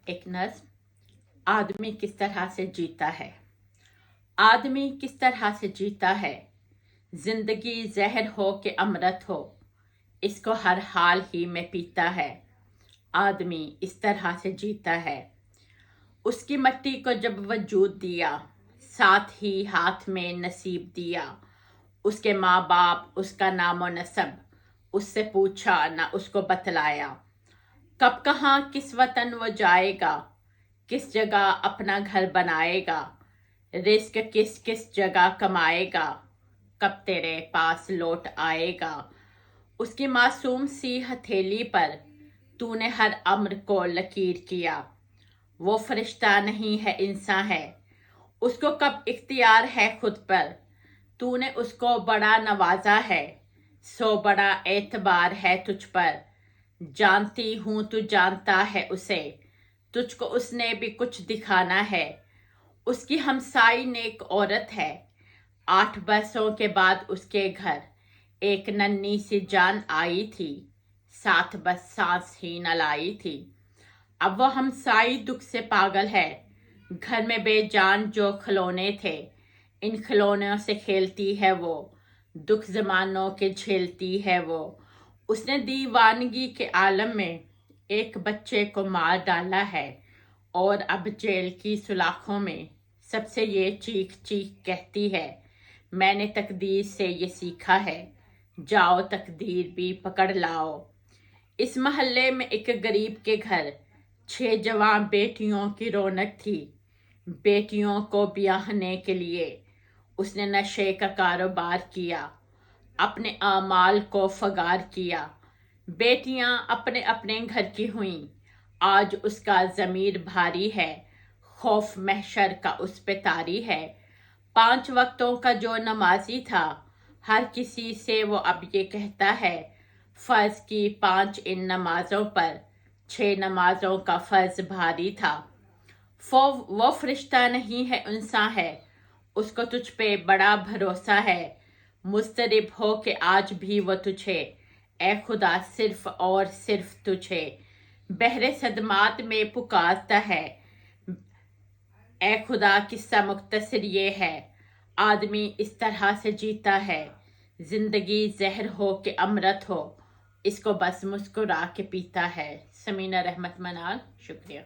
एक नज़्म, आदमी किस तरह से जीता है। आदमी किस तरह से जीता है, जिंदगी जहर हो कि अमृत हो, इसको हर हाल ही में पीता है। आदमी इस तरह से जीता है। उसकी मट्टी को जब वजूद दिया, साथ ही हाथ में नसीब दिया। उसके माँ बाप, उसका नामो नसब, उससे पूछा ना उसको बतलाया। कब कहाँ किस वतन वो जाएगा, किस जगह अपना घर बनाएगा। रिस्क किस किस जगह कमाएगा, कब तेरे पास लौट आएगा। उसकी मासूम सी हथेली पर तूने हर अम्र को लकीर किया। वो फरिश्ता नहीं है, इंसान है, उसको कब इख्तियार है खुद पर। तूने उसको बड़ा नवाजा है, सो बड़ा एतबार है तुझ पर। जानती हूँ तू जानता है उसे, तुझको उसने भी कुछ दिखाना है। उसकी हमसाई नेक औरत है, 8 बरसों के बाद उसके घर एक नन्ही सी जान आई थी, साथ बस सांस ही न लाई थी। अब वो हमसाई दुख से पागल है, घर में बेजान जो खिलौने थे, इन खिलौनों से खेलती है वो, दुख जमानों के झेलती है वो। उसने दीवानगी के आलम में एक बच्चे को मार डाला है, और अब जेल की सुलाखों में सबसे ये चीख चीख कहती है, मैंने तकदीर से ये सीखा है, जाओ तकदीर भी पकड़ लाओ। इस मोहल्ले में एक गरीब के घर 6 जवान बेटियों की रौनक थी। बेटियों को ब्याहने के लिए उसने नशे का कारोबार किया, अपने आमाल को फगार किया। बेटियां अपने अपने घर की हुईं, आज उसका ज़मीर भारी है, खौफ महशर का उस पे तारी है। 5 वक्तों का जो नमाजी था, हर किसी से वो अब ये कहता है, फ़र्ज की 5 इन नमाजों पर, 6 नमाजों का फ़र्ज भारी था। वो फरिश्ता नहीं है, इंसान है, उसको तुझ पे बड़ा भरोसा है। मुस्तरिब हो कि आज भी वो तुझे, ए खुदा सिर्फ और सिर्फ तुझे, बहरे सदमात में पुकारता है। ए खुदा किस्सा मुख्तसर ये है, आदमी इस तरह से जीता है, जिंदगी जहर हो कि अमृत हो, इसको बस मुस्कुरा के पीता है। समीना रहमत मनाल, शुक्रिया।